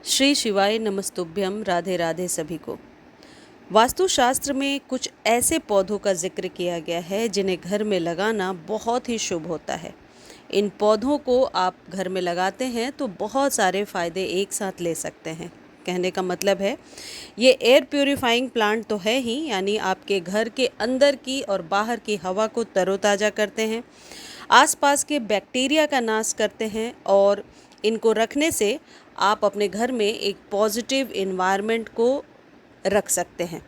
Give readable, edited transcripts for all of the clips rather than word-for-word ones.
श्री शिवाय नमस्तुभ्यम। राधे राधे सभी को। वास्तुशास्त्र में कुछ ऐसे पौधों का जिक्र किया गया है जिन्हें घर में लगाना बहुत ही शुभ होता है। इन पौधों को आप घर में लगाते हैं तो बहुत सारे फ़ायदे एक साथ ले सकते हैं। कहने का मतलब है ये एयर प्यूरिफाइंग प्लांट तो है ही, यानी आपके घर के अंदर की और बाहर की हवा को तरोताज़ा करते हैं, आसपास के बैक्टीरिया का नाश करते हैं और इनको रखने से आप अपने घर में एक पॉजिटिव इन्वायरमेंट को रख सकते हैं।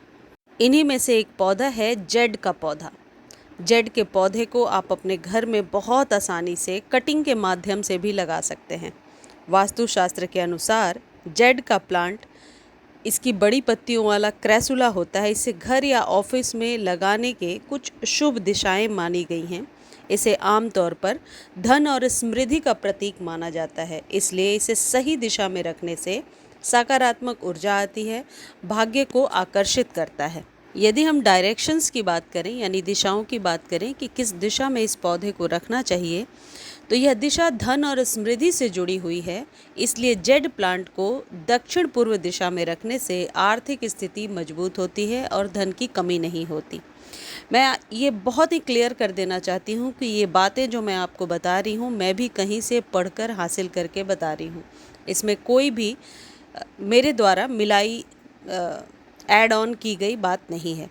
इन्हीं में से एक पौधा है जेड का पौधा। जेड के पौधे को आप अपने घर में बहुत आसानी से कटिंग के माध्यम से भी लगा सकते हैं। वास्तुशास्त्र के अनुसार जेड का प्लांट, इसकी बड़ी पत्तियों वाला क्रैसुला होता है। इसे घर या ऑफिस में लगाने के कुछ शुभ दिशाएं मानी गई हैं। इसे आमतौर पर धन और समृद्धि का प्रतीक माना जाता है, इसलिए इसे सही दिशा में रखने से सकारात्मक ऊर्जा आती है, भाग्य को आकर्षित करता है। यदि हम डायरेक्शंस की बात करें, यानी दिशाओं की बात करें कि किस दिशा में इस पौधे को रखना चाहिए, तो यह दिशा धन और समृद्धि से जुड़ी हुई है। इसलिए जेड प्लांट को दक्षिण पूर्व दिशा में रखने से आर्थिक स्थिति मजबूत होती है और धन की कमी नहीं होती। मैं ये बहुत ही क्लियर कर देना चाहती हूँ कि ये बातें जो मैं आपको बता रही हूँ, मैं भी कहीं से पढ़कर हासिल करके बता रही हूँ। इसमें कोई भी मेरे द्वारा मिलाई ऐड ऑन की गई बात नहीं है।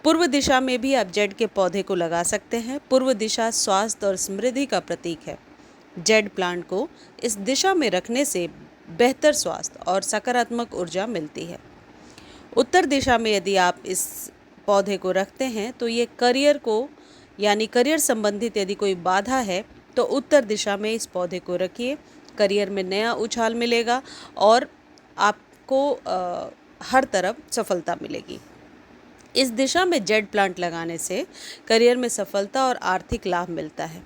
पूर्व दिशा में भी आप जेड के पौधे को लगा सकते हैं। पूर्व दिशा स्वास्थ्य और समृद्धि का प्रतीक है। जेड प्लांट को इस दिशा में रखने से बेहतर स्वास्थ्य और सकारात्मक ऊर्जा मिलती है। उत्तर दिशा में यदि आप इस पौधे को रखते हैं तो ये करियर को, यानी करियर संबंधित यदि कोई बाधा है तो उत्तर दिशा में इस पौधे को रखिए। करियर में नया उछाल मिलेगा और आपको हर तरफ सफलता मिलेगी। इस दिशा में जेड प्लांट लगाने से करियर में सफलता और आर्थिक लाभ मिलता है।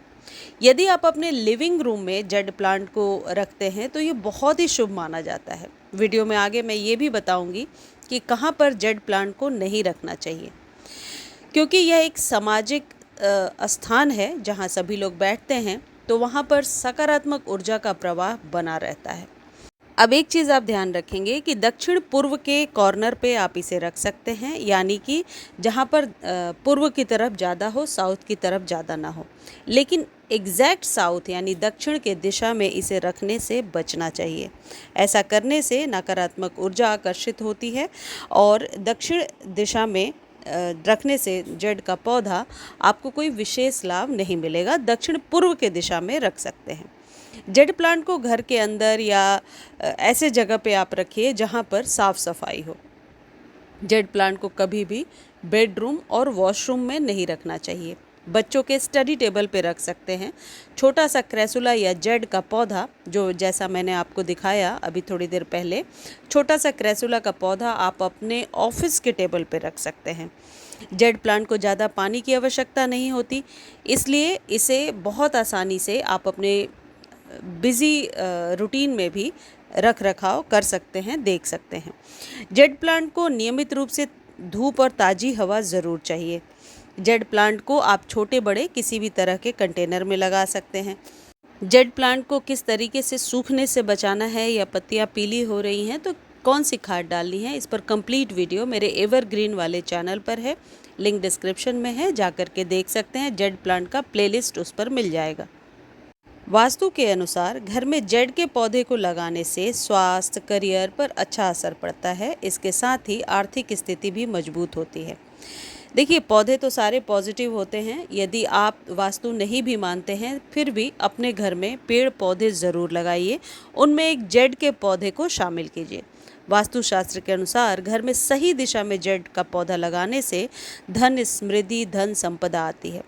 यदि आप अपने लिविंग रूम में जेड प्लांट को रखते हैं तो ये बहुत ही शुभ माना जाता है। वीडियो में आगे मैं ये भी बताऊंगी कि कहाँ पर जेड प्लांट को नहीं रखना चाहिए, क्योंकि यह एक सामाजिक स्थान है जहाँ सभी लोग बैठते हैं, तो वहाँ पर सकारात्मक ऊर्जा का प्रवाह बना रहता है। अब एक चीज़ आप ध्यान रखेंगे कि दक्षिण पूर्व के कॉर्नर पे आप इसे रख सकते हैं, यानी कि जहाँ पर पूर्व की तरफ ज़्यादा हो, साउथ की तरफ ज़्यादा ना हो। लेकिन एग्जैक्ट साउथ यानी दक्षिण के दिशा में इसे रखने से बचना चाहिए। ऐसा करने से नकारात्मक ऊर्जा आकर्षित होती है और दक्षिण दिशा में रखने से जेड का पौधा आपको कोई विशेष लाभ नहीं मिलेगा। दक्षिण पूर्व के दिशा में रख सकते हैं। जेड प्लांट को घर के अंदर या ऐसे जगह पे आप रखिए जहाँ पर साफ़ सफाई हो। जेड प्लांट को कभी भी बेडरूम और वॉशरूम में नहीं रखना चाहिए। बच्चों के स्टडी टेबल पे रख सकते हैं। छोटा सा क्रैसुला या जेड का पौधा, जो जैसा मैंने आपको दिखाया अभी थोड़ी देर पहले, छोटा सा क्रैसुला का पौधा आप अपने ऑफिस के टेबल पे रख सकते हैं। जेड प्लांट को ज़्यादा पानी की आवश्यकता नहीं होती, इसलिए इसे बहुत आसानी से आप अपने बिज़ी रूटीन में भी रख रखाव कर सकते हैं, देख सकते हैं। जेड प्लांट को नियमित रूप से धूप और ताज़ी हवा ज़रूर चाहिए। जेड प्लांट को आप छोटे बड़े किसी भी तरह के कंटेनर में लगा सकते हैं। जेड प्लांट को किस तरीके से सूखने से बचाना है या पत्तियां पीली हो रही हैं तो कौन सी खाद डालनी है, इस पर कंप्लीट वीडियो मेरे एवरग्रीन वाले चैनल पर है। लिंक डिस्क्रिप्शन में है, जाकर के देख सकते हैं। जेड प्लांट का प्लेलिस्ट उस पर मिल जाएगा। वास्तु के अनुसार घर में जेड के पौधे को लगाने से स्वास्थ्य, करियर पर अच्छा असर पड़ता है। इसके साथ ही आर्थिक स्थिति भी मजबूत होती है। देखिए, पौधे तो सारे पॉजिटिव होते हैं। यदि आप वास्तु नहीं भी मानते हैं, फिर भी अपने घर में पेड़ पौधे ज़रूर लगाइए। उनमें एक जेड के पौधे को शामिल कीजिए। वास्तुशास्त्र के अनुसार घर में सही दिशा में जेड का पौधा लगाने से धन, स्मृद्धि, धन संपदा आती है।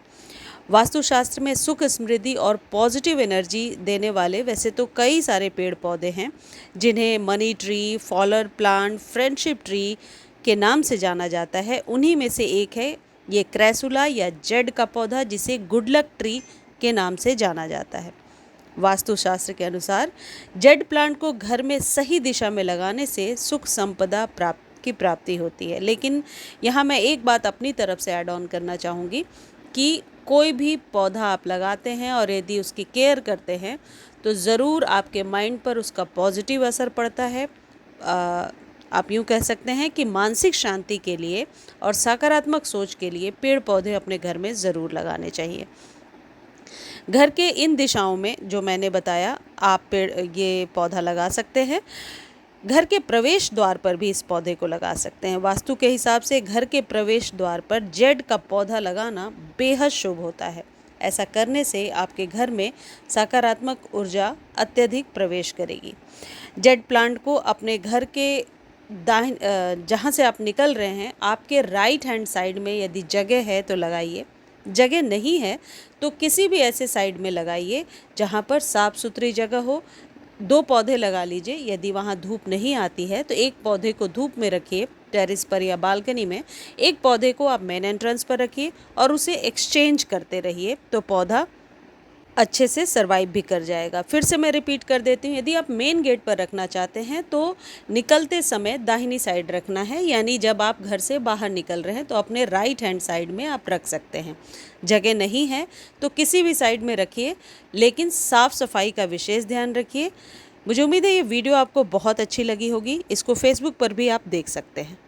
वास्तुशास्त्र में सुख, समृद्धि और पॉजिटिव एनर्जी देने वाले वैसे तो कई सारे पेड़ पौधे हैं, जिन्हें मनी ट्री, फॉलर प्लांट, फ्रेंडशिप ट्री के नाम से जाना जाता है। उन्हीं में से एक है ये क्रैसुला या जेड का पौधा, जिसे गुड लक ट्री के नाम से जाना जाता है। वास्तुशास्त्र के अनुसार जेड प्लांट को घर में सही दिशा में लगाने से सुख, संपदा की प्राप्ति होती है। लेकिन यहाँ मैं एक बात अपनी तरफ से ऐड ऑन करना चाहूँगी कि कोई भी पौधा आप लगाते हैं और यदि उसकी केयर करते हैं तो ज़रूर आपके माइंड पर उसका पॉजिटिव असर पड़ता है। आप यूँ कह सकते हैं कि मानसिक शांति के लिए और सकारात्मक सोच के लिए पेड़ पौधे अपने घर में ज़रूर लगाने चाहिए। घर के इन दिशाओं में जो मैंने बताया, आप ये पौधा लगा सकते हैं। घर के प्रवेश द्वार पर भी इस पौधे को लगा सकते हैं। वास्तु के हिसाब से घर के प्रवेश द्वार पर जेड का पौधा लगाना बेहद शुभ होता है। ऐसा करने से आपके घर में सकारात्मक ऊर्जा अत्यधिक प्रवेश करेगी। जेड प्लांट को अपने घर के जहाँ से आप निकल रहे हैं, आपके राइट हैंड साइड में यदि जगह है तो लगाइए, जगह नहीं है तो किसी भी ऐसे साइड में लगाइए जहाँ पर साफ़ सुथरी जगह हो। 2 पौधे लगा लीजिए। यदि वहाँ धूप नहीं आती है तो एक पौधे को धूप में रखिए टेरेस पर या बालकनी में, एक पौधे को आप मेन एंट्रेंस पर रखिए और उसे एक्सचेंज करते रहिए तो पौधा अच्छे से सरवाइव भी कर जाएगा। फिर से मैं रिपीट कर देती हूँ, यदि आप मेन गेट पर रखना चाहते हैं तो निकलते समय दाहिनी साइड रखना है, यानी जब आप घर से बाहर निकल रहे हैं तो अपने राइट हैंड साइड में आप रख सकते हैं। जगह नहीं है तो किसी भी साइड में रखिए, लेकिन साफ़ सफाई का विशेष ध्यान रखिए। मुझे उम्मीद है ये वीडियो आपको बहुत अच्छी लगी होगी। इसको फेसबुक पर भी आप देख सकते हैं।